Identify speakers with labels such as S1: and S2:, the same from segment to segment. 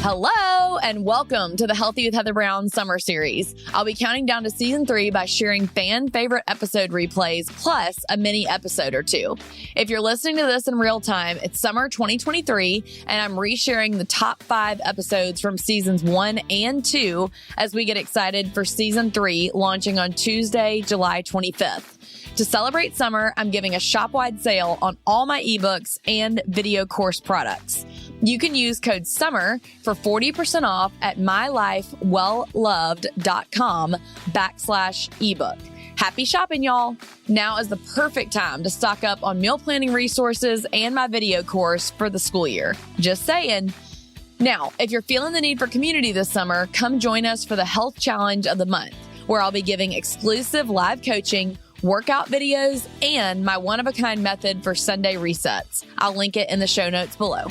S1: Hello, and welcome to the Healthy with Heather Brown Summer Series. I'll be counting down to season 3 by sharing fan favorite episode replays plus a mini episode or two. If you're listening to this in real time, it's summer 2023, and I'm resharing the top 5 episodes from seasons 1 and 2 as we get excited for season 3 launching on Tuesday, July 25th. To celebrate summer, I'm giving a shop-wide sale on all my ebooks and video course products. You can use code SUMMER for 40% off at mylifewellloved.com/ebook. Happy shopping, y'all. Now is the perfect time to stock up on meal planning resources and my video course for the school year. Just saying. Now, if you're feeling the need for community this summer, come join us for the Health Challenge of the Month, where I'll be giving exclusive live coaching, workout videos, and my one-of-a-kind method for Sunday resets. I'll link it in the show notes below.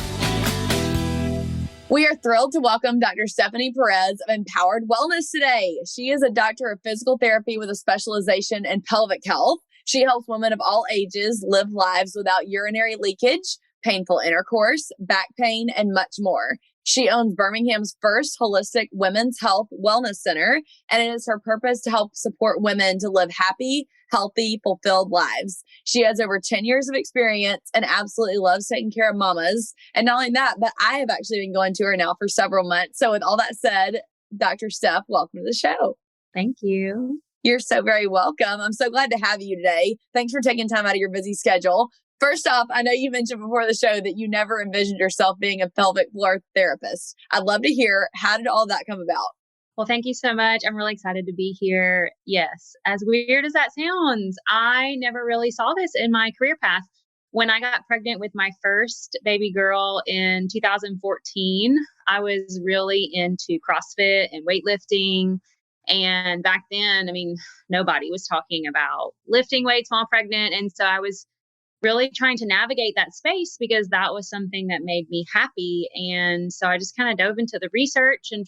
S1: We are thrilled to welcome Dr. Stephanie Perez of Empowered Wellness today. She is a doctor of physical therapy with a specialization in pelvic health. She helps women of all ages live lives without urinary leakage, painful intercourse, back pain, and much more. She owns Birmingham's first holistic women's health wellness center, and it is her purpose to help support women to live happy, healthy, fulfilled lives. She has over 10 years of experience and absolutely loves taking care of mamas. And not only that, but I have actually been going to her now for several months. So with all that said, Dr. Steph, welcome to the show.
S2: Thank you.
S1: You're so very welcome. I'm so glad to have you today. Thanks for taking time out of your busy schedule. First off, I know you mentioned before the show that you never envisioned yourself being a pelvic floor therapist. I'd love to hear, how did all that come about?
S2: Well, thank you so much. I'm really excited to be here. Yes, as weird as that sounds, I never really saw this in my career path. When I got pregnant with my first baby girl in 2014, I was really into CrossFit and weightlifting. And back then, nobody was talking about lifting weights while pregnant. And so I was really trying to navigate that space because that was something that made me happy. And so I just kind of dove into the research and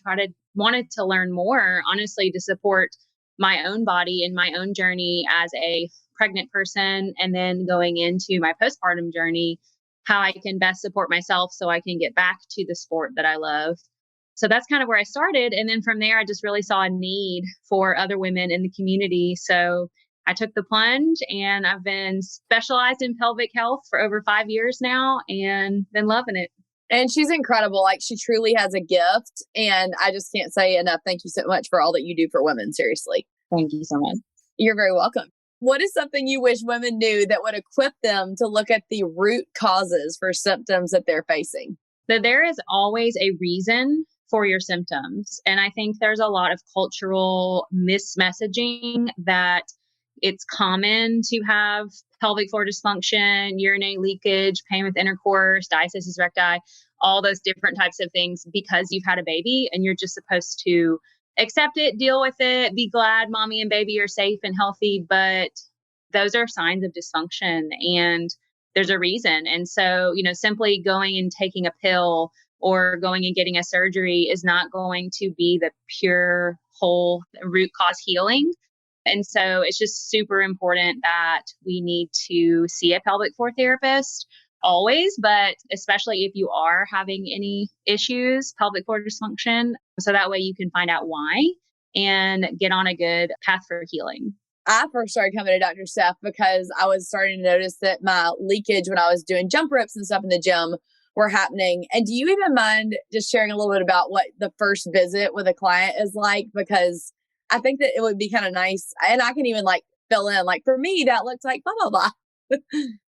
S2: wanted to learn more, honestly, to support my own body and my own journey as a pregnant person. And then going into my postpartum journey, how I can best support myself so I can get back to the sport that I love. So that's kind of where I started. And then from there, I just really saw a need for other women in the community. So I took the plunge, and I've been specialized in pelvic health for over 5 years now and been loving it.
S1: And she's incredible. Like, she truly has a gift. And I just can't say enough. Thank you so much for all that you do for women. Seriously.
S2: Thank you so much.
S1: You're very welcome. What is something you wish women knew that would equip them to look at the root causes for symptoms that they're facing?
S2: So there is always a reason for your symptoms. And I think there's a lot of cultural mismessaging that it's common to have pelvic floor dysfunction, urinary leakage, pain with intercourse, diastasis recti, all those different types of things because you've had a baby, and you're just supposed to accept it, deal with it, be glad mommy and baby are safe and healthy. But those are signs of dysfunction, and there's a reason. And so, simply going and taking a pill or going and getting a surgery is not going to be the pure whole root cause healing. And so it's just super important that we need to see a pelvic floor therapist always, but especially if you are having any issues, pelvic floor dysfunction, so that way you can find out why and get on a good path for healing.
S1: I first started coming to Dr. Steph because I was starting to notice that my leakage when I was doing jump ropes and stuff in the gym were happening. And do you even mind just sharing a little bit about what the first visit with a client is like? Because I think that it would be kind of nice. And I can even fill in, for me, that looks like blah, blah, blah.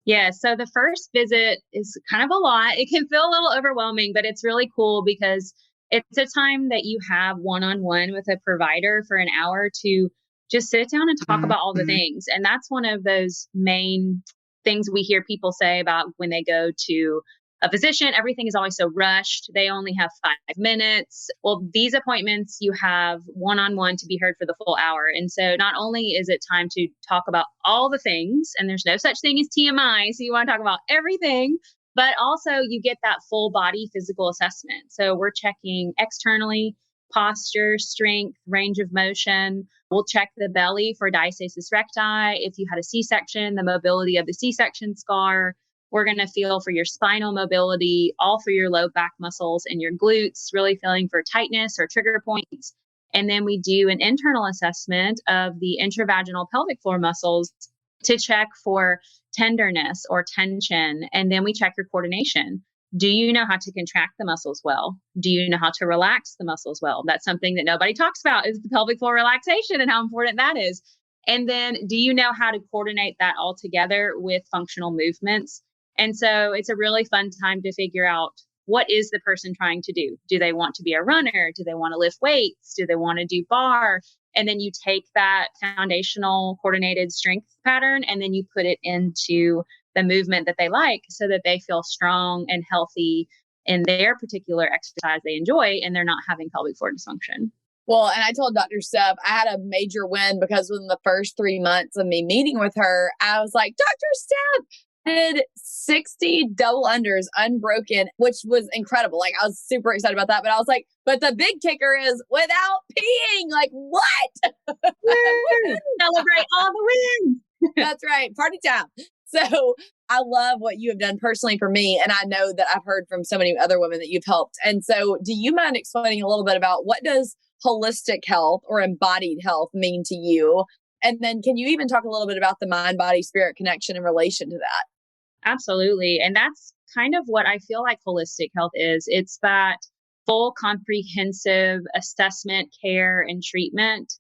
S2: Yeah. So the first visit is kind of a lot. It can feel a little overwhelming, but it's really cool because it's a time that you have one-on-one with a provider for an hour to just sit down and talk about all the things. And that's one of those main things we hear people say about when they go to a physician. Everything is always so rushed. They only have 5 minutes. Well, these appointments, you have one-on-one to be heard for the full hour. And so not only is it time to talk about all the things, and there's no such thing as TMI, so you want to talk about everything, but also you get that full body physical assessment. So we're checking externally, posture, strength, range of motion. We'll check the belly for diastasis recti. If you had a C-section, the mobility of the C-section scar. We're going to feel for your spinal mobility, all for your low back muscles and your glutes, really feeling for tightness or trigger points. And then we do an internal assessment of the intravaginal pelvic floor muscles to check for tenderness or tension. And then we check your coordination. Do you know how to contract the muscles well? Do you know how to relax the muscles well? That's something that nobody talks about, is the pelvic floor relaxation and how important that is. And then do you know how to coordinate that all together with functional movements? And so it's a really fun time to figure out, what is the person trying to do? Do they want to be a runner? Do they want to lift weights? Do they want to do bar? And then you take that foundational coordinated strength pattern and then you put it into the movement that they like so that they feel strong and healthy in their particular exercise they enjoy and they're not having pelvic floor dysfunction.
S1: Well, and I told Dr. Steph, I had a major win because within the first 3 months of me meeting with her, I was like, Dr. Steph, did 60 double unders unbroken, which was incredible. Like, I was super excited about that. But I was like, but the big kicker is without peeing. Like, what?
S2: Celebrate all the wins.
S1: That's right. Party time. So I love what you have done personally for me. And I know that I've heard from so many other women that you've helped. And so do you mind explaining a little bit about what does holistic health or embodied health mean to you? And then can you even talk a little bit about the mind, body, spirit connection in relation to that?
S2: Absolutely. And that's kind of what I feel like holistic health is. It's that full comprehensive assessment, care, and treatment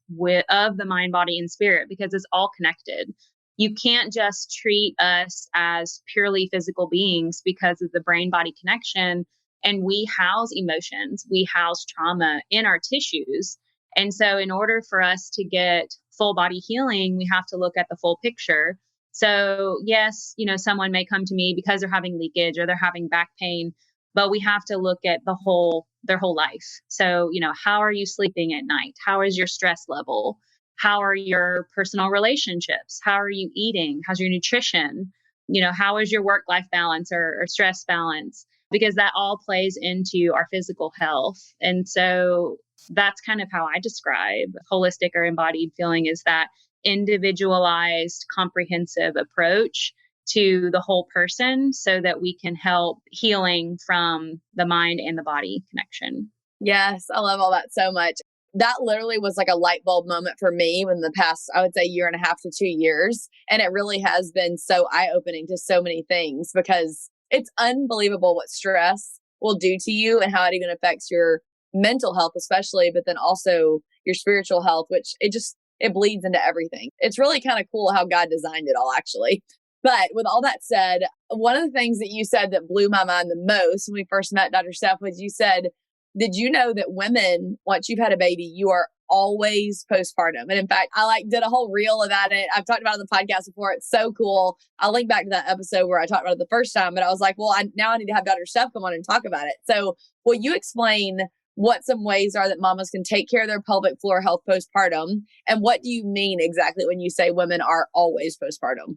S2: of the mind, body, and spirit, because it's all connected. You can't just treat us as purely physical beings because of the brain body connection. And we house emotions, we house trauma in our tissues. And so in order for us to get full body healing, we have to look at the full picture. So yes, someone may come to me because they're having leakage or they're having back pain, but we have to look at their whole life. So, how are you sleeping at night? How is your stress level? How are your personal relationships? How are you eating? How's your nutrition? How is your work-life balance or stress balance? Because that all plays into our physical health. And so that's kind of how I describe holistic or embodied feeling, is that individualized, comprehensive approach to the whole person so that we can help healing from the mind and the body connection.
S1: Yes, I love all that so much. That literally was like a light bulb moment for me in the past, I would say, 1.5 to 2 years. And it really has been so eye-opening to so many things, because it's unbelievable what stress will do to you and how it even affects your mental health, especially, but then also your spiritual health, which it bleeds into everything. It's really kind of cool how God designed it all, actually. But with all that said, one of the things that you said that blew my mind the most when we first met, Dr. Steph, was you said, did you know that women, once you've had a baby, you are always postpartum? And in fact, I did a whole reel about it. I've talked about it on the podcast before. It's so cool. I'll link back to that episode where I talked about it the first time, but I was like, well, now I need to have Dr. Steph come on and talk about it. So will you explain what some ways are that mamas can take care of their pelvic floor health postpartum? And what do you mean exactly when you say women are always postpartum?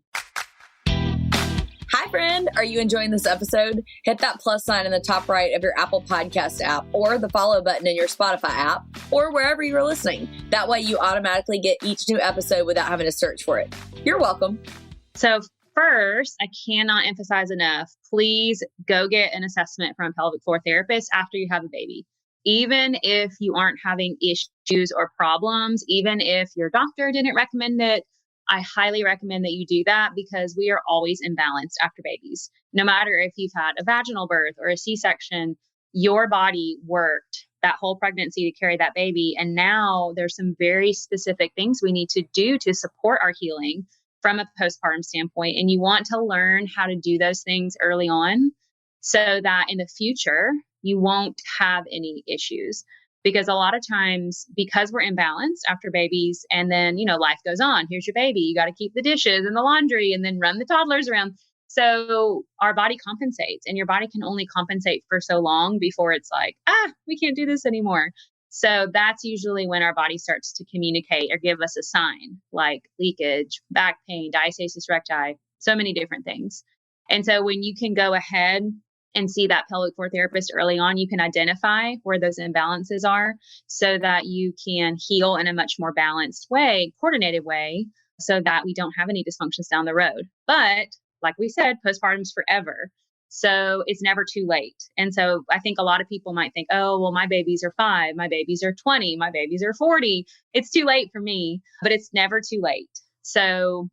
S1: Hi, friend. Are you enjoying this episode? Hit that plus sign in the top right of your Apple Podcast app, or the follow button in your Spotify app, or wherever you're listening. That way you automatically get each new episode without having to search for it. You're welcome.
S2: So first, I cannot emphasize enough, please go get an assessment from a pelvic floor therapist after you have a baby. Even if you aren't having issues or problems, even if your doctor didn't recommend it, I highly recommend that you do that, because we are always imbalanced after babies. No matter if you've had a vaginal birth or a C-section, your body worked that whole pregnancy to carry that baby. And now there's some very specific things we need to do to support our healing from a postpartum standpoint. And you want to learn how to do those things early on so that in the future, you won't have any issues. Because a lot of times, because we're imbalanced after babies, and then, life goes on. Here's your baby. You got to keep the dishes and the laundry and then run the toddlers around. So our body compensates, and your body can only compensate for so long before it's like, we can't do this anymore. So that's usually when our body starts to communicate or give us a sign, like leakage, back pain, diastasis recti, so many different things. And so when you can go ahead and see that pelvic floor therapist early on, you can identify where those imbalances are so that you can heal in a much more balanced way, coordinated way, so that we don't have any dysfunctions down the road. But like we said, postpartum's forever. So it's never too late. And so I think a lot of people might think, oh, well, my babies are 5, my babies are 20, my babies are 40. It's too late for me, but it's never too late. So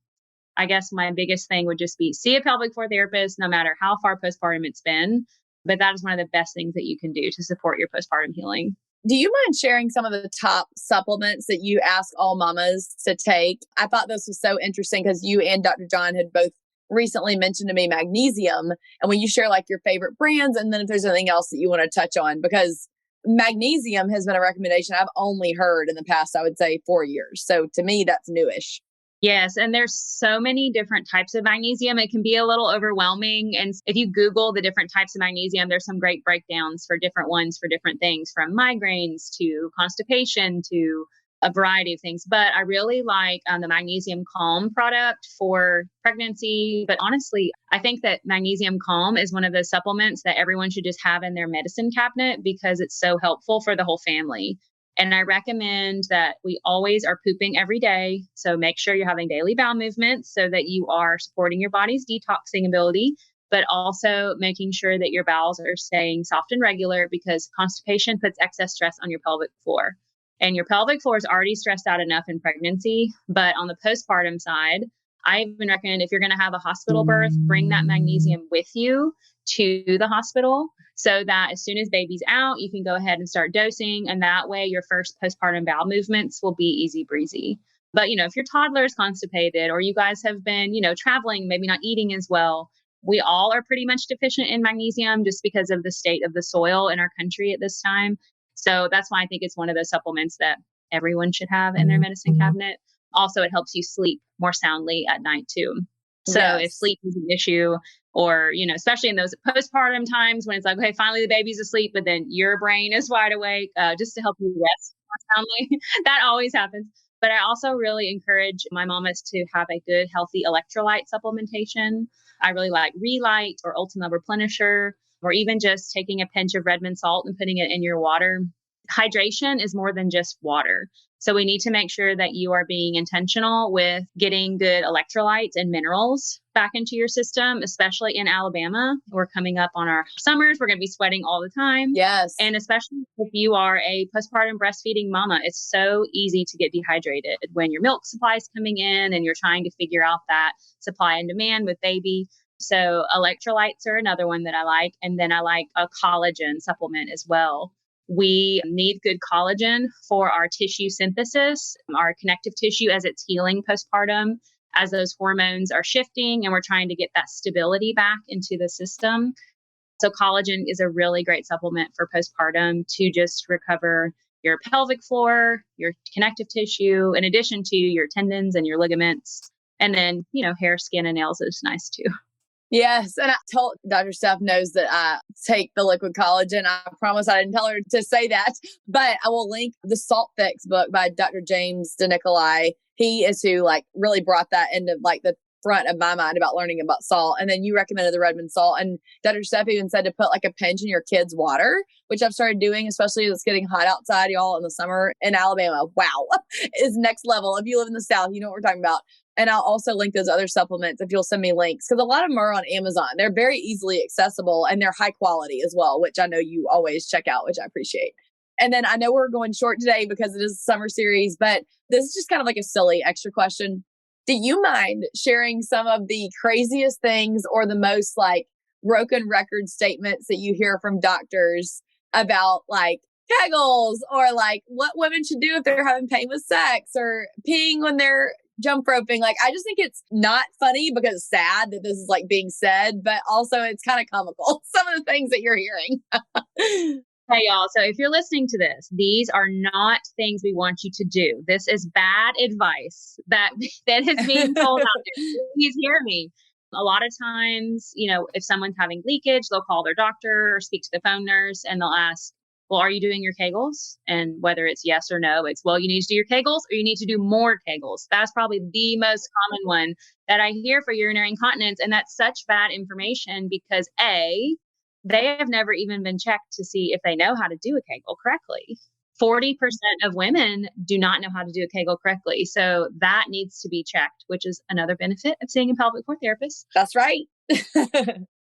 S2: I guess my biggest thing would just be see a pelvic floor therapist, no matter how far postpartum it's been. But that is one of the best things that you can do to support your postpartum healing.
S1: Do you mind sharing some of the top supplements that you ask all mamas to take? I thought this was so interesting because you and Dr. John had both recently mentioned to me magnesium. And when you share like your favorite brands, and then if there's anything else that you want to touch on, because magnesium has been a recommendation I've only heard in the past, I would say 4 years. So to me, that's newish.
S2: Yes. And there's so many different types of magnesium. It can be a little overwhelming. And if you Google the different types of magnesium, there's some great breakdowns for different ones for different things, from migraines to constipation to a variety of things. But I really like the Magnesium Calm product for pregnancy. But honestly, I think that Magnesium Calm is one of those supplements that everyone should just have in their medicine cabinet because it's so helpful for the whole family. And I recommend that we always are pooping every day. So make sure you're having daily bowel movements so that you are supporting your body's detoxing ability, but also making sure that your bowels are staying soft and regular because constipation puts excess stress on your pelvic floor. And your pelvic floor is already stressed out enough in pregnancy. But on the postpartum side, I even recommend if you're going to have a hospital birth, bring that magnesium with you to the hospital so that as soon as baby's out, you can go ahead and start dosing. And that way your first postpartum bowel movements will be easy breezy. But, if your toddler is constipated or you guys have been, traveling, maybe not eating as well, we all are pretty much deficient in magnesium just because of the state of the soil in our country at this time. So that's why I think it's one of those supplements that everyone should have in their medicine cabinet. Also, it helps you sleep more soundly at night too. So if sleep is an issue, or, especially in those postpartum times when it's like, okay, finally the baby's asleep, but then your brain is wide awake, just to help you rest more soundly. That always happens. But I also really encourage my mamas to have a good, healthy electrolyte supplementation. I really like Relight or Ultima Replenisher, or even just taking a pinch of Redmond salt and putting it in your water. Hydration is more than just water. So we need to make sure that you are being intentional with getting good electrolytes and minerals back into your system, especially in Alabama. We're coming up on our summers. We're going to be sweating all the time.
S1: Yes.
S2: And especially if you are a postpartum breastfeeding mama, it's so easy to get dehydrated when your milk supply is coming in and you're trying to figure out that supply and demand with baby. So electrolytes are another one that I like. And then I like a collagen supplement as well. We need good collagen for our tissue synthesis, our connective tissue as it's healing postpartum, as those hormones are shifting and we're trying to get that stability back into the system. So collagen is a really great supplement for postpartum to just recover your pelvic floor, your connective tissue, in addition to your tendons and your ligaments. And then, hair, skin, and nails is nice too.
S1: Yes. And I told Dr. Steph knows that I take the liquid collagen. I promise I didn't tell her to say that, but I will link the Salt Fix book by Dr. James DeNicolai. He is who really brought that into the front of my mind about learning about salt. And then you recommended the Redmond salt, and Dr. Steph even said to put a pinch in your kids' water, which I've started doing, especially as it's getting hot outside, y'all, in the summer in Alabama. Wow. Is next level. If you live in the South, you know what we're talking about. And I'll also link those other supplements if you'll send me links, because a lot of them are on Amazon. They're very easily accessible and they're high quality as well, which I know you always check out, which I appreciate. And then I know we're going short today because it is a summer series, but this is just kind of a silly extra question. Do you mind sharing some of the craziest things or the most broken record statements that you hear from doctors about Kegels, or what women should do if they're having pain with sex, or peeing when they're jump roping? I just think it's not funny because it's sad that this is being said, but also it's kind of comical. Some of the things that you're hearing.
S2: Hey, y'all. So if you're listening to this, these are not things we want you to do. This is bad advice that is being told out there. Please hear me. A lot of times, if someone's having leakage, they'll call their doctor or speak to the phone nurse and they'll ask, well, are you doing your Kegels? And whether it's yes or no, it's, well, you need to do your Kegels or you need to do more Kegels. That's probably the most common one that I hear for urinary incontinence. And that's such bad information because they have never even been checked to see if they know how to do a Kegel correctly. 40% of women do not know how to do a Kegel correctly. So that needs to be checked, which is another benefit of seeing a pelvic floor therapist.
S1: That's right.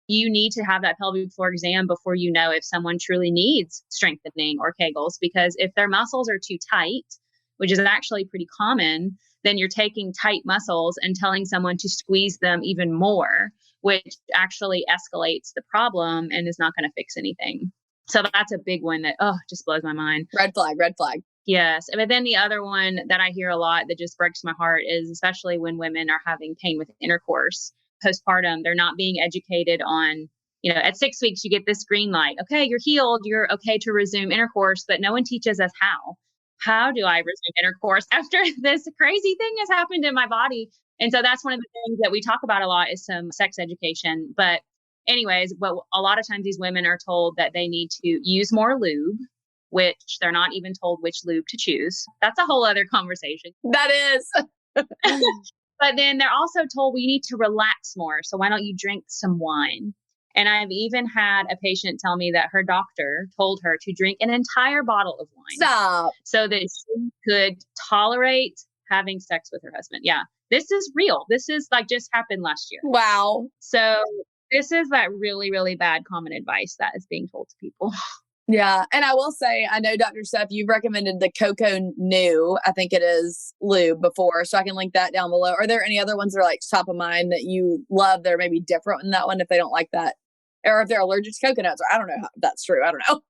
S2: You need to have that pelvic floor exam before you know if someone truly needs strengthening or Kegels, because if their muscles are too tight, which is actually pretty common, then you're taking tight muscles and telling someone to squeeze them even more, which actually escalates the problem and is not going to fix anything. So that's a big one that, just blows my mind.
S1: Red flag, red flag.
S2: Yes. But then the other one that I hear a lot that just breaks my heart is especially when women are having pain with intercourse postpartum, they're not being educated on, at 6 weeks, you get this green light. Okay, you're healed. You're okay to resume intercourse, but no one teaches us how. How do I resume intercourse after this crazy thing has happened in my body? And so that's one of the things that we talk about a lot is some sex education. But anyways, but a lot of times these women are told that they need to use more lube, which they're not even told which lube to choose. That's a whole other conversation.
S1: That is.
S2: But then they're also told we need to relax more. So why don't you drink some wine? And I've even had a patient tell me that her doctor told her to drink an entire bottle of wine.
S1: Stop.
S2: So that she could tolerate having sex with her husband. Yeah, this is real. This is just happened last year.
S1: Wow.
S2: So this is that really, really bad common advice that is being told to people.
S1: Yeah. And I will say, I know, Dr. Steph, you've recommended the Coco New, I think it is, lube before. So I can link that down below. Are there any other ones that are top of mind that you love that are maybe different than that one if they don't like that? Or if they're allergic to coconuts, or I don't know if that's true. I don't know.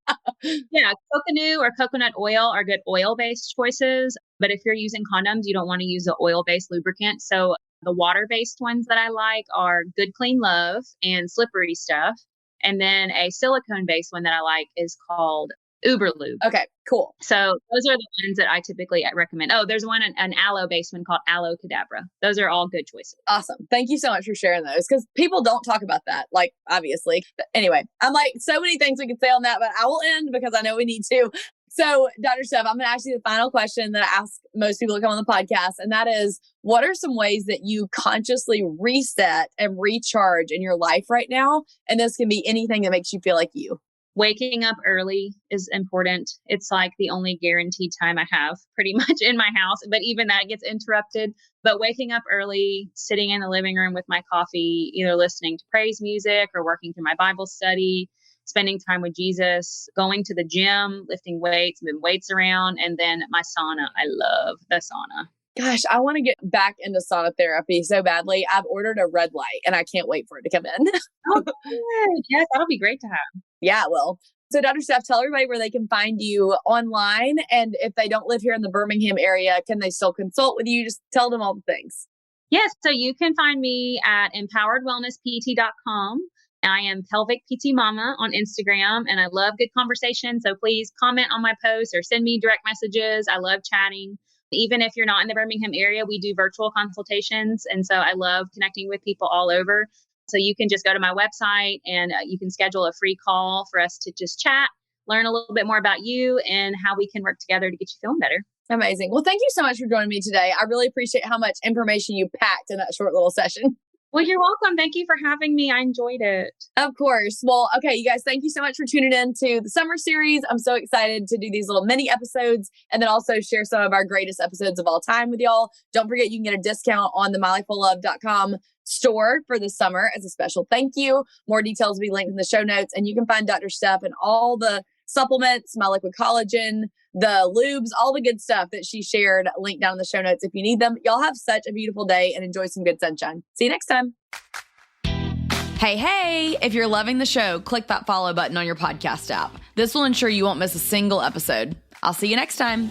S2: Yeah. Coconut or coconut oil are good oil-based choices. But if you're using condoms, you don't want to use an oil-based lubricant. So the water-based ones that I like are Good Clean Love and Slippery Stuff. And then a silicone-based one that I like is called Uber Lube.
S1: Okay, cool.
S2: So those are the ones that I typically recommend. Oh, there's an aloe-based one called Aloe Cadabra. Those are all good choices.
S1: Awesome. Thank you so much for sharing those, because people don't talk about that, obviously. But anyway, I'm so many things we could say on that, but I will end because I know we need to. So, Dr. Steph, I'm going to ask you the final question that I ask most people that come on the podcast, and that is, what are some ways that you consciously reset and recharge in your life right now? And this can be anything that makes you feel like you.
S2: Waking up early is important. It's the only guaranteed time I have pretty much in my house, but even that gets interrupted. But waking up early, sitting in the living room with my coffee, either listening to praise music or working through my Bible study, spending time with Jesus, going to the gym, lifting weights, moving weights around, and then my sauna. I love the sauna.
S1: Gosh, I want to get back into sauna therapy so badly. I've ordered a red light and I can't wait for it to come in.
S2: Oh, good. Yes, that'll be great to have.
S1: Yeah, it will. So Dr. Steph, tell everybody where they can find you online. And if they don't live here in the Birmingham area, can they still consult with you? Just tell them all the things.
S2: Yes. So you can find me at empoweredwellnesspt.com. I am Pelvic PT Mama on Instagram, and I love good conversation. So please comment on my posts or send me direct messages. I love chatting. Even if you're not in the Birmingham area, we do virtual consultations. And so I love connecting with people all over. So you can just go to my website and you can schedule a free call for us to just chat, learn a little bit more about you and how we can work together to get you feeling better.
S1: Amazing. Well, thank you so much for joining me today. I really appreciate how much information you packed in that short little session.
S2: Well, you're welcome. Thank you for having me. I enjoyed it.
S1: Of course. Well, okay, you guys, thank you so much for tuning in to the summer series. I'm so excited to do these little mini episodes and then also share some of our greatest episodes of all time with y'all. Don't forget, you can get a discount on the mylifefullove.com store for the summer as a special thank you. More details will be linked in the show notes, and you can find Dr. Steph and all the supplements, my liquid collagen, the lubes, all the good stuff that she shared, linked down in the show notes if you need them. Y'all have such a beautiful day and enjoy some good sunshine. See you next time. Hey, if you're loving the show, click that follow button on your podcast app. This will ensure you won't miss a single episode. I'll see you next time.